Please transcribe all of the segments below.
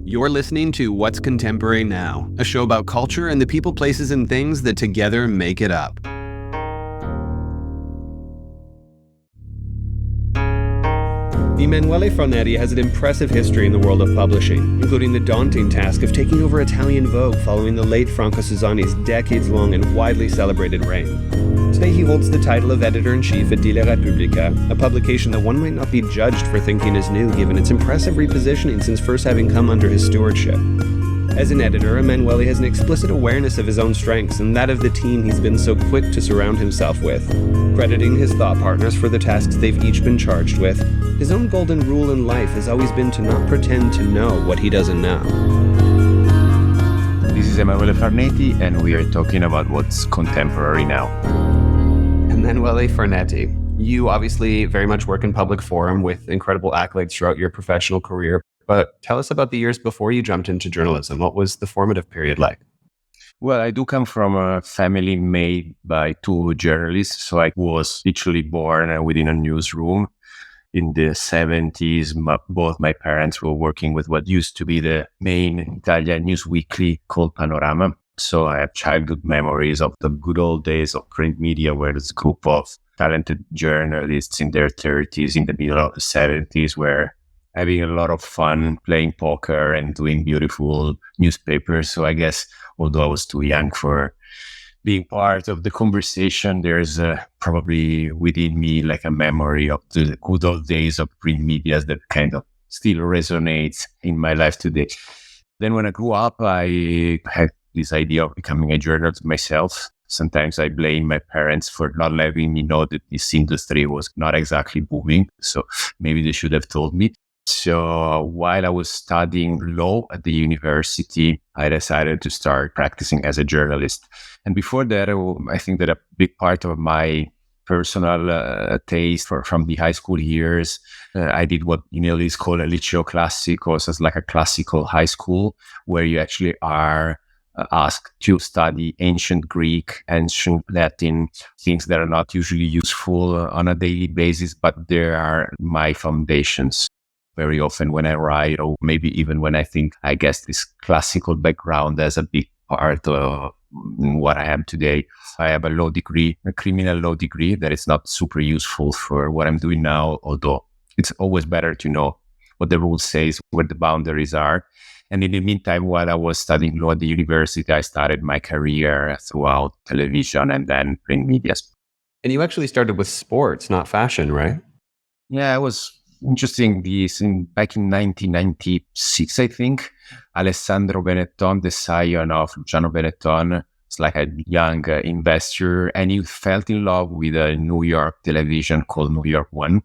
You're listening to What's Contemporary Now, a show about culture and the people, places, and things that together make it up. Emanuele Farneti has an impressive history in the world of publishing, including the daunting task of taking over Italian Vogue following the late Franco Susani's decades-long and widely celebrated reign. Today he holds the title of Editor-in-Chief at Repubblica, a publication that one might not be judged for thinking is new given its impressive repositioning since first having come under his stewardship. As an editor, Emanuele has an explicit awareness of his own strengths and that of the team he's been so quick to surround himself with. Crediting his thought partners for the tasks they've each been charged with, his own golden rule in life has always been to not pretend to know what he doesn't know. This is Emanuele Farneti, and we are talking about what's contemporary now. Emanuele Farneti, you obviously very much work in public forum with incredible accolades throughout your professional career. But tell us about the years before you jumped into journalism. What was the formative period like? Well, I do come from a family made by two journalists. So I was literally born within a newsroom. In the 70s, both my parents were working with what used to be the main Italian news weekly called Panorama. So I have childhood memories of the good old days of print media where this group of talented journalists in their 30s, in the middle of the 70s, were having a lot of fun playing poker and doing beautiful newspapers. So I guess, although I was too young for being part of the conversation, there's probably within me like a memory of the good old days of print media that kind of still resonates in my life today. Then when I grew up, I had this idea of becoming a journalist myself. Sometimes I blame my parents for not letting me know that this industry was not exactly booming. So maybe they should have told me. So while I was studying law at the university, I decided to start practicing as a journalist. And before that, I think that a big part of my personal taste from the high school years, I did what in Italy is called a liceo classico, so it's like a classical high school where you actually are asked to study ancient Greek, ancient Latin, things that are not usually useful on a daily basis, but they are my foundations. Very often when I write, or maybe even when I think, I guess this classical background has a big part of what I am today. I have a law degree, a criminal law degree that is not super useful for what I'm doing now, although it's always better to know what the rule says, where the boundaries are. And in the meantime, while I was studying law at the university, I started my career throughout television and then print media. And you actually started with sports, not fashion, right? Yeah, it was interesting. Back in 1996, I think, Alessandro Benetton, the scion of Luciano Benetton, was like a young investor, and he fell in love with a New York television called New York One.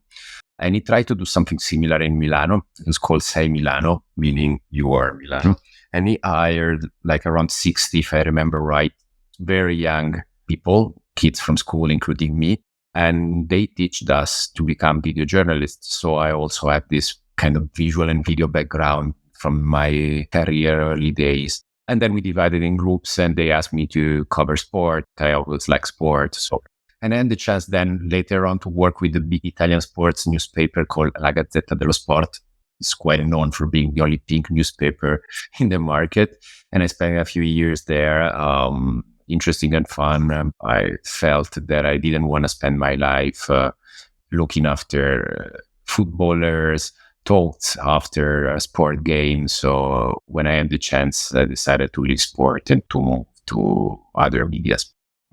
And he tried to do something similar in Milano. It's called Sei Milano, meaning you are Milano. And he hired like around 60, if I remember right, very young people, kids from school, including me. And they teach us to become video journalists. So I also have this kind of visual and video background from my career early days. And then we divided in groups and they asked me to cover sport. I always like sport. And I had the chance then later on to work with the big Italian sports newspaper called La Gazzetta dello Sport. It's quite known for being the only pink newspaper in the market. And I spent a few years there. Interesting and fun. I felt that I didn't want to spend my life looking after footballers, talked after sport games. So when I had the chance, I decided to leave sport and to move to other media.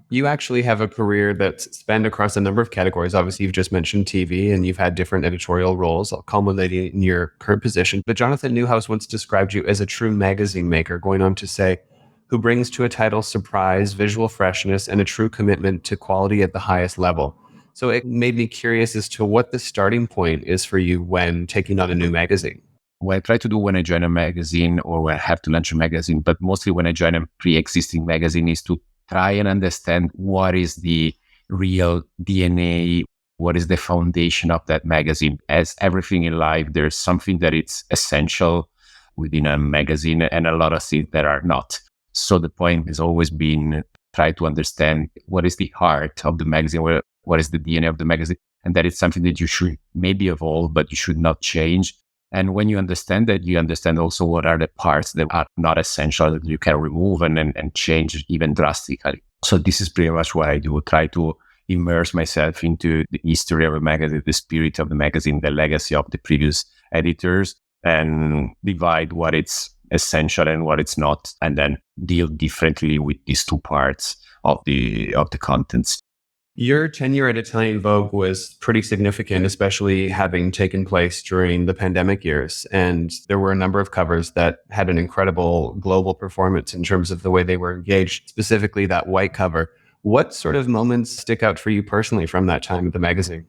You actually have a career that's spanned across a number of categories. Obviously, you've just mentioned TV and you've had different editorial roles, culminating in your current position. But Jonathan Newhouse once described you as a true magazine maker, going on to say, who brings to a title surprise, visual freshness, and a true commitment to quality at the highest level. So it made me curious as to what the starting point is for you when taking on a new magazine. What I try to do when I join a magazine or when I have to launch a magazine, but mostly when I join a pre-existing magazine, is to try and understand what is the real DNA, what is the foundation of that magazine. As everything in life, there's something that it's essential within a magazine and a lot of things that are not. So the point has always been try to understand what is the heart of the magazine, what is the DNA of the magazine, and that it's something that you should maybe evolve, but you should not change. And when you understand that, you understand also what are the parts that are not essential that you can remove and change even drastically. So this is pretty much what I do. Try to immerse myself into the history of the magazine, the spirit of the magazine, the legacy of the previous editors, and divide what it's essential and what it's not, and then deal differently with these two parts of the contents. Your tenure at Italian Vogue was pretty significant, especially having taken place during the pandemic years. And there were a number of covers that had an incredible global performance in terms of the way they were engaged, specifically that white cover. What sort of moments stick out for you personally from that time of the magazine?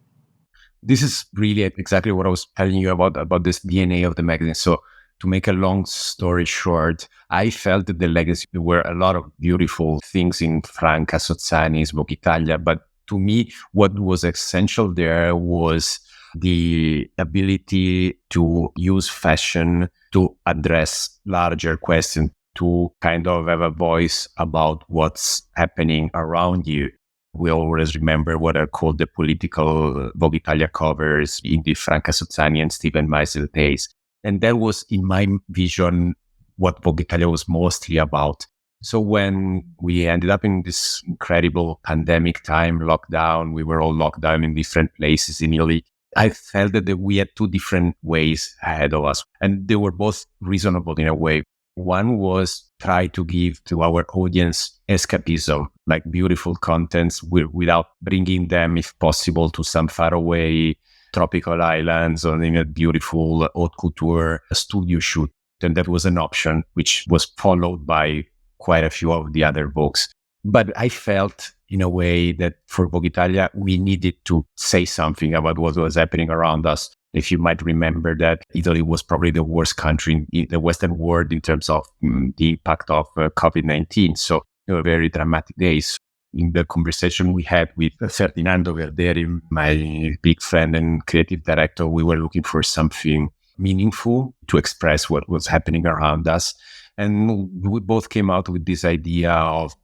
This is really exactly what I was telling you about this DNA of the magazine. So to make a long story short, I felt that the legacy, there were a lot of beautiful things in Franca, Sozzani's, Vogue Italia, but to me, what was essential there was the ability to use fashion to address larger questions, to kind of have a voice about what's happening around you. We always remember what are called the political Vogue Italia covers in the Franca Sozzani and Stephen Meisel days. And that was, in my vision, what Vogue Italia was mostly about. So when we ended up in this incredible pandemic time, lockdown, we were all locked down in different places in Italy. I felt that we had two different ways ahead of us, and they were both reasonable in a way. One was try to give to our audience escapism, like beautiful contents without bringing them, if possible, to some faraway tropical islands or in a beautiful haute couture studio shoot. And that was an option, which was followed by quite a few of the other Vogues. But I felt in a way that for Vogue Italia, we needed to say something about what was happening around us. If you might remember that Italy was probably the worst country in the Western world in terms of the impact of COVID-19. So they were very dramatic days. In the conversation we had with Ferdinando Verderi, my big friend and creative director, we were looking for something meaningful to express what was happening around us. And we both came out with this idea of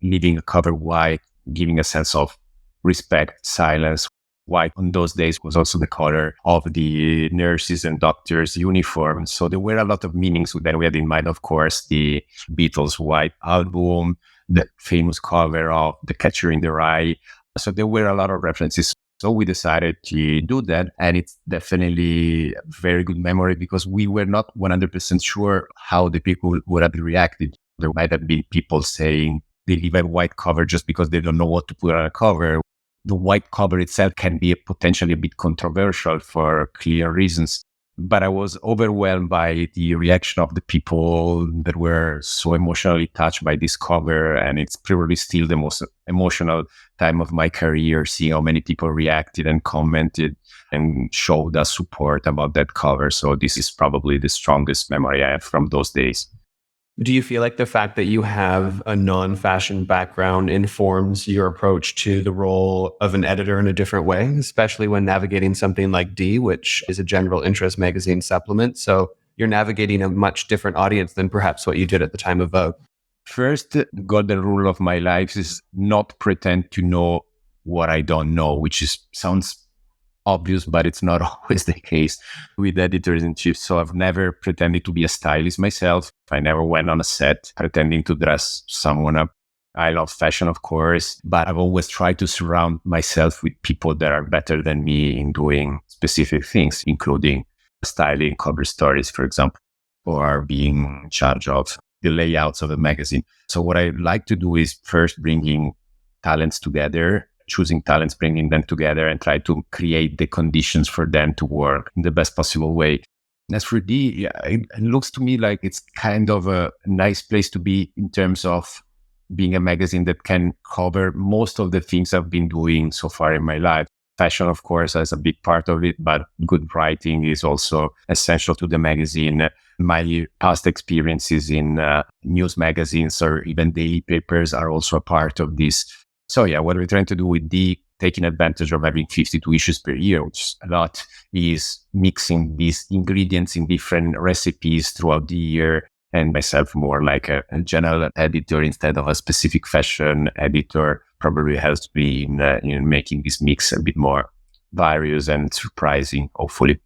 leaving a cover white, giving a sense of respect, silence. White on those days was also the color of the nurses' and doctors' uniforms. So there were a lot of meanings. Then we had in mind, of course, the Beatles' White Album, the famous cover of The Catcher in the Rye. So there were a lot of references. So we decided to do that. And it's definitely a very good memory because we were not 100% sure how the people would have reacted. There might have been people saying they leave a white cover just because they don't know what to put on a cover. The white cover itself can be potentially a bit controversial for clear reasons. But I was overwhelmed by the reaction of the people that were so emotionally touched by this cover. And it's probably still the most emotional time of my career, seeing how many people reacted and commented and showed us support about that cover. So this is probably the strongest memory I have from those days. Do you feel like the fact that you have a non-fashion background informs your approach to the role of an editor in a different way, especially when navigating something like D, which is a general interest magazine supplement? So you're navigating a much different audience than perhaps what you did at the time of Vogue. First, the golden rule of my life is not pretend to know what I don't know, which sounds obvious, but it's not always the case with editors-in-chief. So I've never pretended to be a stylist myself. I never went on a set pretending to dress someone up. I love fashion, of course, but I've always tried to surround myself with people that are better than me in doing specific things, including styling cover stories, for example, or being in charge of the layouts of a magazine. So what I like to do is first bringing talents together, choosing talents, bringing them together and try to create the conditions for them to work in the best possible way. As for D, it looks to me like it's kind of a nice place to be in terms of being a magazine that can cover most of the things I've been doing so far in my life. Fashion, of course, is a big part of it, but good writing is also essential to the magazine. My past experiences in news magazines or even daily papers are also a part of this. So yeah, what we're trying to do with D, taking advantage of having 52 issues per year, which is a lot, is mixing these ingredients in different recipes throughout the year. And myself more like a general editor instead of a specific fashion editor probably helps me in making this mix a bit more various and surprising, hopefully.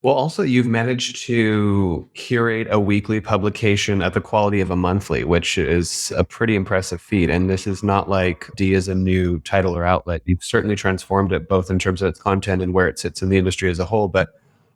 Well, also, you've managed to curate a weekly publication at the quality of a monthly, which is a pretty impressive feat. And this is not like D is a new title or outlet. You've certainly transformed it both in terms of its content and where it sits in the industry as a whole. But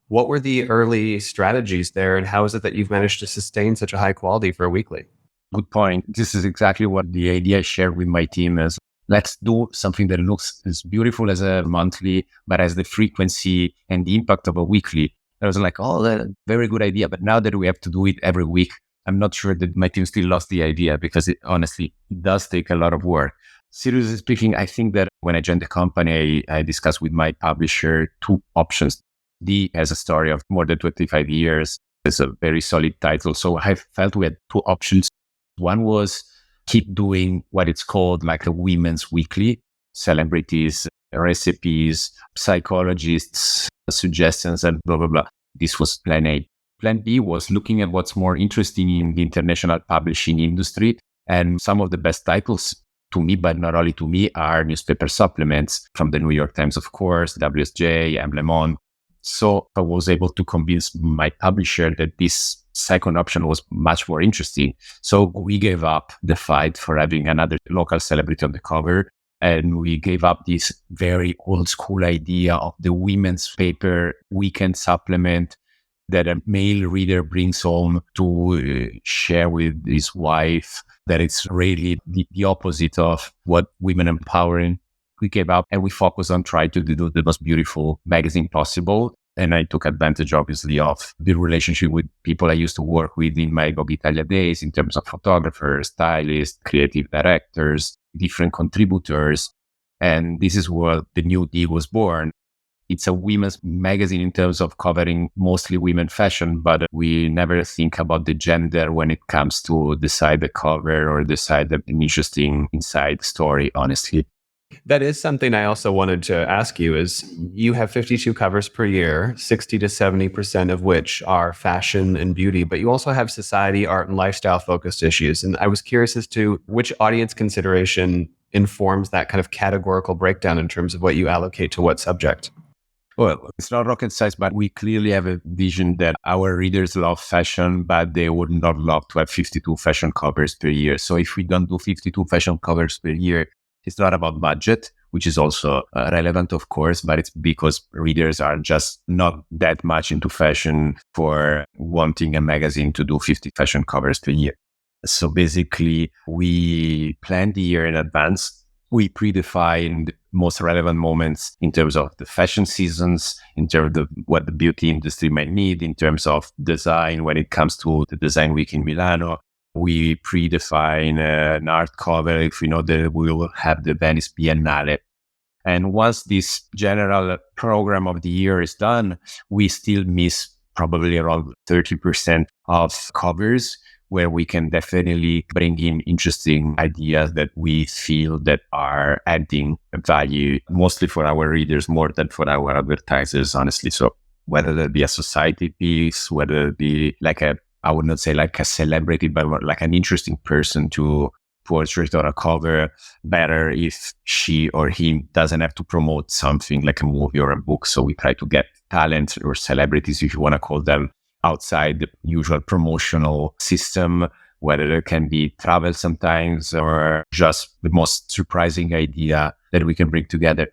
what were the early strategies there, and how is it that you've managed to sustain such a high quality for a weekly? Good point. This is exactly what the idea I shared with my team is let's do something that looks as beautiful as a monthly, but has the frequency and the impact of a weekly. I was like, oh, that's a very good idea. But now that we have to do it every week, I'm not sure that my team still lost the idea because it honestly it does take a lot of work. Seriously speaking, I think that when I joined the company, I discussed with my publisher two options. D has a story of more than 25 years. It's a very solid title. So I felt we had two options. One was keep doing what it's called like a women's weekly, celebrities, recipes, psychologists, suggestions, and blah, blah, blah. This was plan A. Plan B was looking at what's more interesting in the international publishing industry. And some of the best titles to me, but not only to me, are newspaper supplements from the New York Times, of course, WSJ, Emblemon. So I was able to convince my publisher that this second option was much more interesting. So we gave up the fight for having another local celebrity on the cover. And we gave up this very old school idea of the women's paper weekend supplement that a male reader brings home to share with his wife, that it's really the opposite of what women empowering. We gave up and we focused on trying to do the most beautiful magazine possible. And I took advantage, obviously, of the relationship with people I used to work with in my Vogue Italia days in terms of photographers, stylists, creative directors, different contributors. And this is where the new D was born. It's a women's magazine in terms of covering mostly women fashion, but we never think about the gender when it comes to decide the cover or decide an interesting inside story, honestly. That is something I also wanted to ask you is you have 52 covers per year, 60 to 70% of which are fashion and beauty, but you also have society, art, and lifestyle focused issues. And I was curious as to which audience consideration informs that kind of categorical breakdown in terms of what you allocate to what subject. Well, it's not rocket science, but we clearly have a vision that our readers love fashion, but they would not love to have 52 fashion covers per year. So if we don't do 52 fashion covers per year, it's not about budget, which is also relevant, of course, but it's because readers are just not that much into fashion for wanting a magazine to do 50 fashion covers per year. So basically, we plan the year in advance. We predefine the most relevant moments in terms of the fashion seasons, in terms of what the beauty industry might need, in terms of design when it comes to the design week in Milano. We predefine an art cover if we know that we will have the Venice Biennale. And once this general program of the year is done, we still miss probably around 30% of covers where we can definitely bring in interesting ideas that we feel that are adding value, mostly for our readers more than for our advertisers, honestly. So whether that be a society piece, whether it be like I would not say like a celebrity, but more like an interesting person to portrait on a cover, better if she or he doesn't have to promote something like a movie or a book. So we try to get talent or celebrities, if you want to call them, outside the usual promotional system, whether it can be travel sometimes or just the most surprising idea that we can bring together.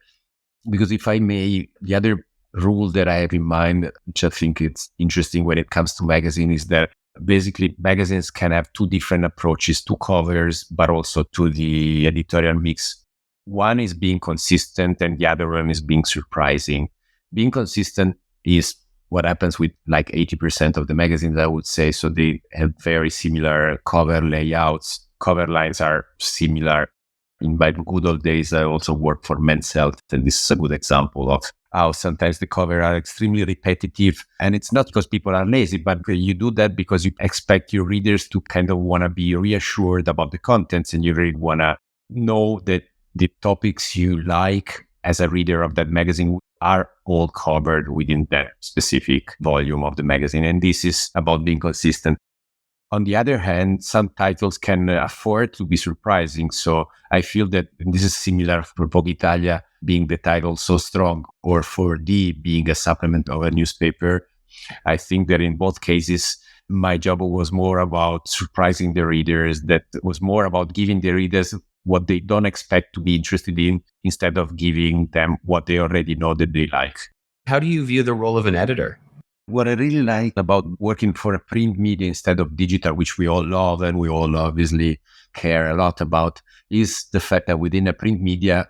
Because if I may, the other rule that I have in mind, which I think it's interesting when it comes to magazine, is that basically magazines can have two different approaches to covers, but also to the editorial mix. One is being consistent and the other one is being surprising. Being consistent is what happens with like 80% of the magazines, I would say. So they have very similar cover layouts. Cover lines are similar. In my good old days, I also worked for Men's Health, and this is a good example of how sometimes the cover are extremely repetitive. And it's not because people are lazy, but you do that because you expect your readers to kind of want to be reassured about the contents, and you really want to know that the topics you like as a reader of that magazine are all covered within that specific volume of the magazine. And this is about being consistent. On the other hand, some titles can afford to be surprising. So I feel that this is similar for Vogue Italia being the title so strong, or for D being a supplement of a newspaper. I think that in both cases, my job was more about surprising the readers, that was more about giving the readers what they don't expect to be interested in, instead of giving them what they already know that they like. How do you view the role of an editor? What I really like about working for a print media instead of digital, which we all love and we all obviously care a lot about, is the fact that within a print media,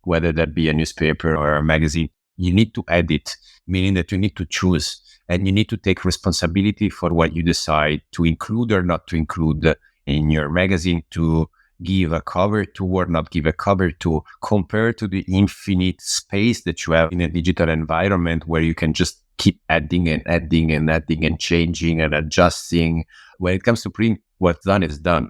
whether that be a newspaper or a magazine, you need to edit, meaning that you need to choose and you need to take responsibility for what you decide to include or not to include in your magazine, to give a cover to or not give a cover to, compared to the infinite space that you have in a digital environment where you can just keep adding and adding and adding and changing and adjusting. When it comes to print, what's done is done.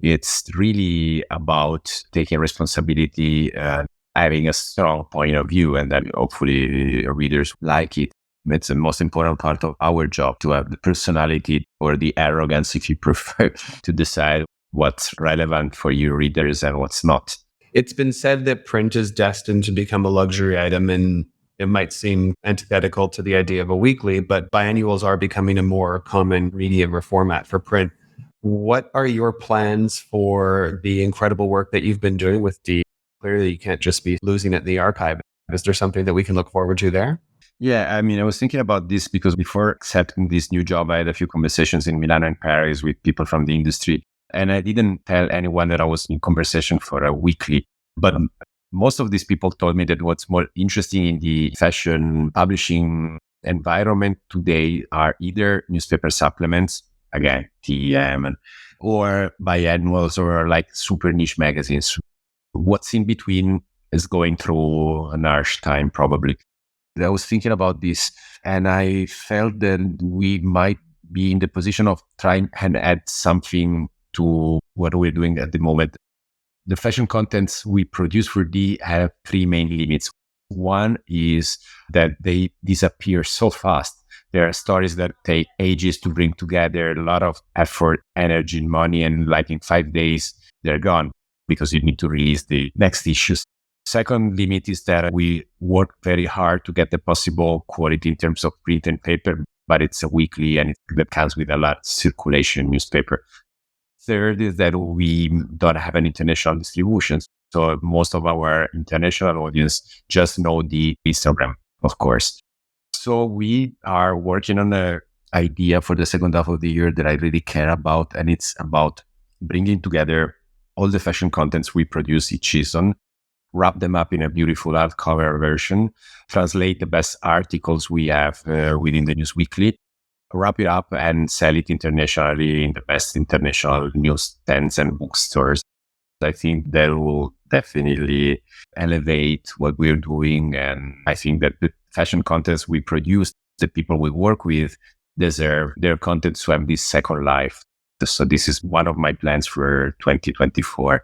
It's really about taking responsibility and having a strong point of view, and that hopefully readers like it. It's the most important part of our job, to have the personality or the arrogance, if you prefer, to decide what's relevant for your readers and what's not. It's been said that print is destined to become a luxury item, and it might seem antithetical to the idea of a weekly, but biannuals are becoming a more common medium or format for print. What are your plans for the incredible work that you've been doing with D? Clearly, you can't just be losing it in the archive. Is there something that we can look forward to there? Yeah, I mean, I was thinking about this because before accepting this new job, I had a few conversations in Milan and Paris with people from the industry. And I didn't tell anyone that I was in conversation for a weekly. But most of these people told me that what's more interesting in the fashion publishing environment today are either newspaper supplements, again, TEM, or biannuals, or like super niche magazines. What's in between is going through an harsh time, probably. I was thinking about this, and I felt that we might be in the position of trying and add something to what we're doing at the moment. The fashion contents we produce for D have three main limits. One is that they disappear so fast. There are stories that take ages to bring together, a lot of effort, energy, money, and like in 5 days, they're gone because you need to release the next issues. Second limit is that we work very hard to get the possible quality in terms of print and paper, but it's a weekly and that comes with a lot of circulation newspaper. Third is that we don't have an international distribution. So most of our international audience just know the Instagram, of course. So we are working on an idea for the second half of the year that I really care about. And it's about bringing together all the fashion contents we produce each season, wrap them up in a beautiful hardcover version, translate the best articles we have within the News Weekly, wrap it up and sell it internationally in the best international newsstands and bookstores. I think that will definitely elevate what we're doing. And I think that the fashion contents we produce, the people we work with, deserve their content to have this second life. So this is one of my plans for 2024.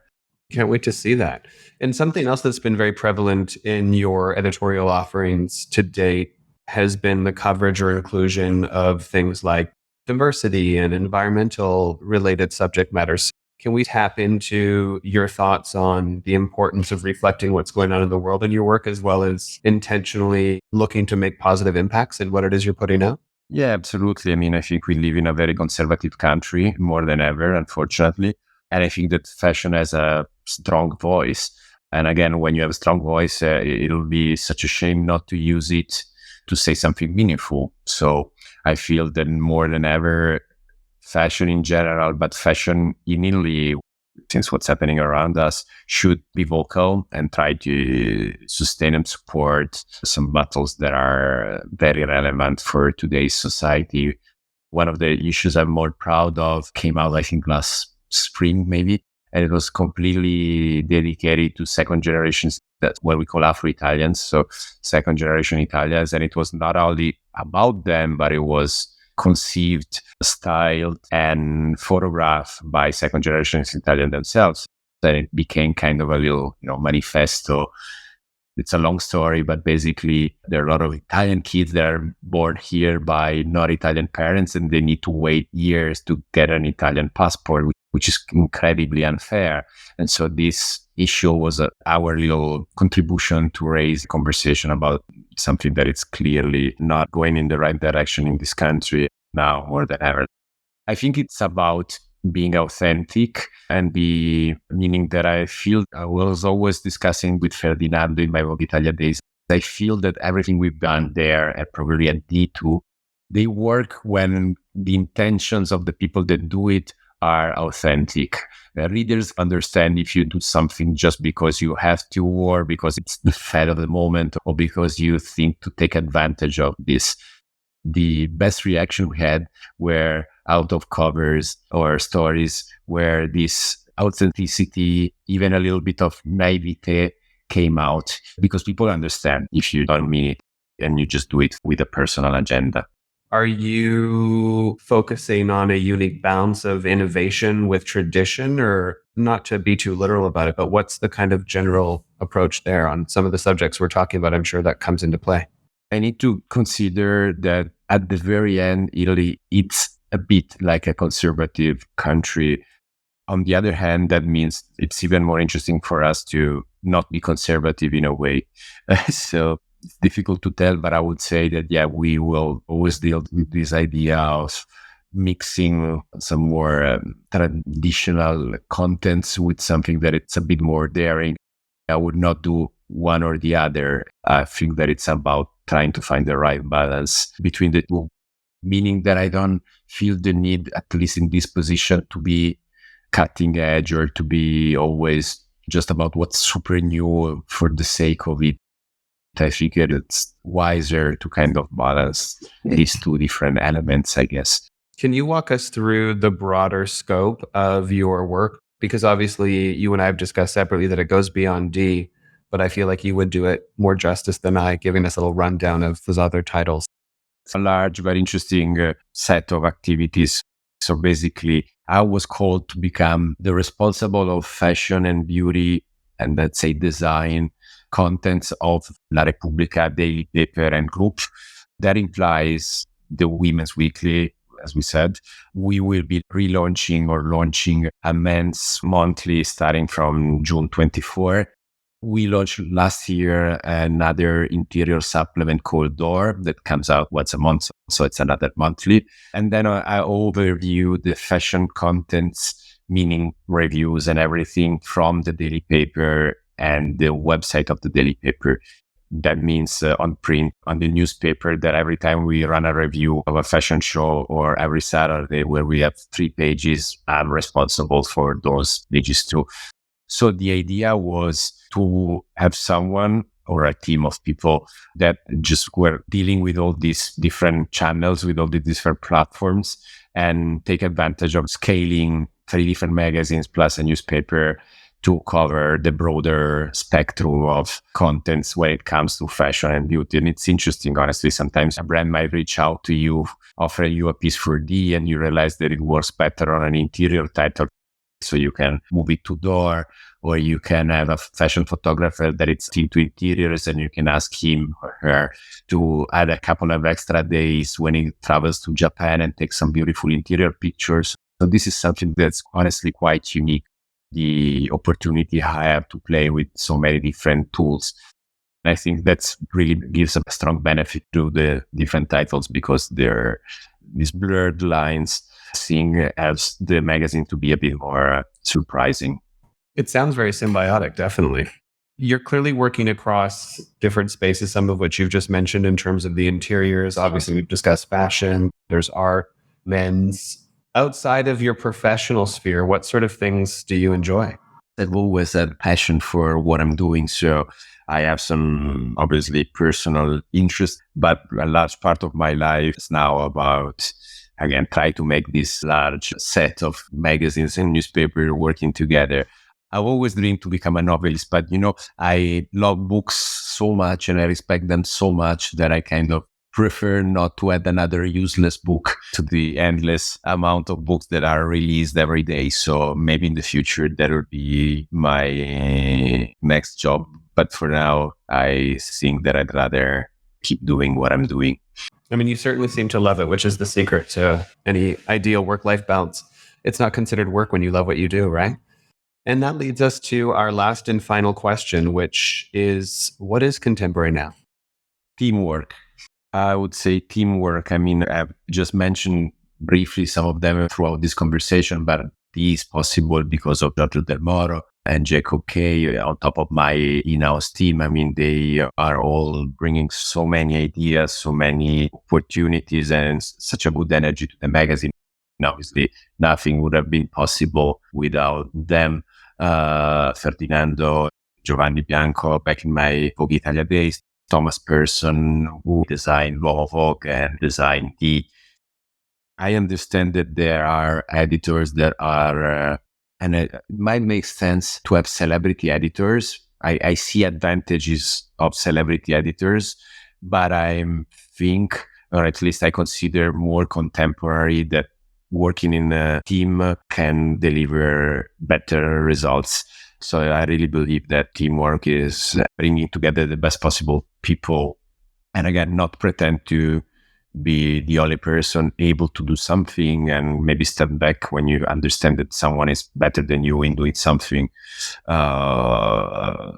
Can't wait to see that. And something else that's been very prevalent in your editorial offerings to date has been the coverage or inclusion of things like diversity and environmental related subject matters. Can we tap into your thoughts on the importance of reflecting what's going on in the world in your work, as well as intentionally looking to make positive impacts in what it is you're putting out? Yeah, absolutely. I mean, I think we live in a very conservative country more than ever, unfortunately. And I think that fashion has a strong voice. And again, when you have a strong voice, it'll be such a shame not to use it to say something meaningful. So I feel that more than ever, fashion in general, but fashion in Italy, since what's happening around us, should be vocal and try to sustain and support some battles that are very relevant for today's society. One of the issues I'm more proud of came out, I think, last spring, maybe, and it was completely dedicated to second generations. That's what we call Afro-Italians, so second generation Italians. And it was not only about them, but it was conceived, styled, and photographed by second generation Italians themselves. Then it became kind of a little, manifesto. It's a long story, but basically there are a lot of Italian kids that are born here by not Italian parents, and they need to wait years to get an Italian passport, which is incredibly unfair. And so this issue was our little contribution to raise conversation about something that is clearly not going in the right direction in this country now more than ever. I think it's about being authentic and meaning that I feel I was always discussing with Ferdinando in my Vogue Italia days. I feel that everything we've done there and probably at D2, they work when the intentions of the people that do it are authentic. Readers understand if you do something just because you have to, or because it's the fad of the moment, or because you think to take advantage of this. The best reaction we had were out of covers or stories where this authenticity, even a little bit of naivete came out, because people understand if you don't mean it and you just do it with a personal agenda. Are you focusing on a unique balance of innovation with tradition, or not to be too literal about it, but what's the kind of general approach there on some of the subjects we're talking about? I'm sure that comes into play. I need to consider that at the very end, Italy, it's a bit like a conservative country. On the other hand, that means it's even more interesting for us to not be conservative in a way. So it's difficult to tell, but I would say that, yeah, we will always deal with this idea of mixing some more traditional contents with something that it's a bit more daring. I would not do one or the other. I think that it's about trying to find the right balance between the two, meaning that I don't feel the need, at least in this position, to be cutting edge or to be always just about what's super new for the sake of it. I think it's wiser to kind of balance these two different elements, I guess. Can you walk us through the broader scope of your work? Because obviously you and I have discussed separately that it goes beyond D, but I feel like you would do it more justice than I, giving us a little rundown of those other titles. It's a large, very interesting set of activities. So basically, I was called to become the responsible of fashion and beauty and, let's say, design contents of La Repubblica daily paper and group. That implies the Women's Weekly. As we said, we will be relaunching or launching a men's monthly starting from June 24. We launched last year another interior supplement called Door that comes out once a month. So it's another monthly. And then I overview the fashion contents, meaning reviews and everything from the daily paper and the website of the daily paper. That means on print, on the newspaper, that every time we run a review of a fashion show or every Saturday where we have 3 pages, I'm responsible for those pages too. So the idea was to have someone or a team of people that just were dealing with all these different channels, with all the different platforms, and take advantage of scaling 3 different magazines plus a newspaper to cover the broader spectrum of contents when it comes to fashion and beauty. And it's interesting, honestly, sometimes a brand might reach out to you, offer you a piece for D, and you realize that it works better on an interior title. So you can move it to Door, or you can have a fashion photographer that it's into interiors and you can ask him or her to add a couple of extra days when he travels to Japan and take some beautiful interior pictures. So this is something that's honestly quite unique. The opportunity I have to play with so many different tools. And I think that's really gives a strong benefit to the different titles because they're these blurred lines, seeing helps the magazine to be a bit more surprising. It sounds very symbiotic, definitely. You're clearly working across different spaces, some of which you've just mentioned in terms of the interiors. Obviously, we've discussed fashion, there's art, men's. Outside of your professional sphere, what sort of things do you enjoy? I've always had passion for what I'm doing. So I have some obviously personal interest, but a large part of my life is now about, again, try to make this large set of magazines and newspapers working together. I've always dreamed to become a novelist, but I love books so much and I respect them so much that I kind of prefer not to add another useless book to the endless amount of books that are released every day. So maybe in the future that will be my next job. But for now, I think that I'd rather keep doing what I'm doing. I mean, you certainly seem to love it, which is the secret to any ideal work-life balance. It's not considered work when you love what you do, right? And that leads us to our last and final question, which is, what is contemporary now? Teamwork. I would say teamwork. I mean, I've just mentioned briefly some of them throughout this conversation, but this is possible because of Dr. Del Moro and Jacob Kay on top of my in-house team. I mean, they are all bringing so many ideas, so many opportunities, and such a good energy to the magazine. And obviously, nothing would have been possible without them. Ferdinando, Giovanni Bianco, back in my Vogue Italia days, Thomas Persson, who designed Vogue and designed I understand that there are editors that are, and it might make sense to have celebrity editors. I see advantages of celebrity editors, but I think, or at least I consider more contemporary, that working in a team can deliver better results. So I really believe that teamwork is bringing together the best possible people. And again, not pretend to be the only person able to do something and maybe step back when you understand that someone is better than you in doing something. I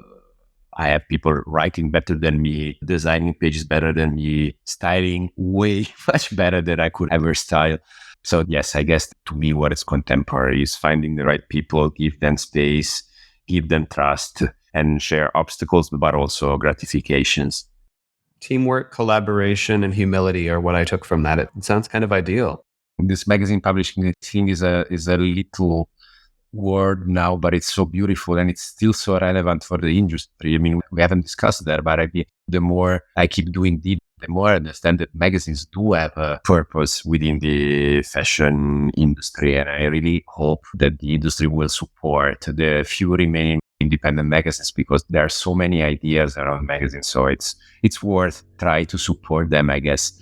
have people writing better than me, designing pages better than me, styling way much better than I could ever style. So yes, I guess to me what is contemporary is finding the right people, give them space, give them trust, and share obstacles, but also gratifications. Teamwork, collaboration, and humility are what I took from that. It sounds kind of ideal. This magazine publishing thing is a little word now, but it's so beautiful and it's still so relevant for the industry. I mean, we haven't discussed that, but the more I keep doing this, the more I understand that magazines do have a purpose within the fashion industry. And I really hope that the industry will support the few remaining independent magazines, because there are so many ideas around magazines. So it's worth trying to support them, I guess.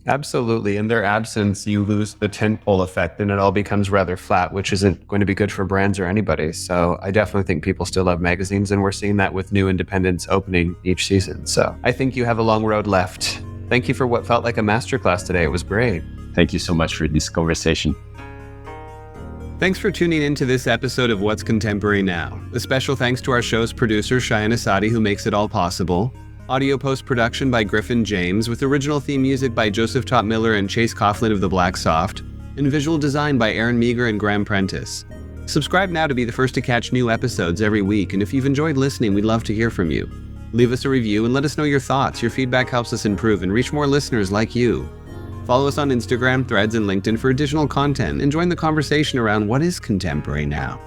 Absolutely. In their absence, you lose the tentpole effect and it all becomes rather flat, which isn't going to be good for brands or anybody. So I definitely think people still love magazines, and we're seeing that with new independents opening each season. So I think you have a long road left. Thank you for what felt like a masterclass today. It was great. Thank you so much for this conversation. Thanks for tuning in to this episode of What's Contemporary Now. A special thanks to our show's producer, Cheyenne Asadi, who makes it all possible. Audio post-production by Griffin James, with original theme music by Joseph Top Miller and Chase Coughlin of The Black Soft, and visual design by Aaron Meager and Graham Prentice. Subscribe now to be the first to catch new episodes every week, and if you've enjoyed listening, we'd love to hear from you. Leave us a review and let us know your thoughts. Your feedback helps us improve and reach more listeners like you. Follow us on Instagram, Threads, and LinkedIn for additional content, and join the conversation around what is contemporary now.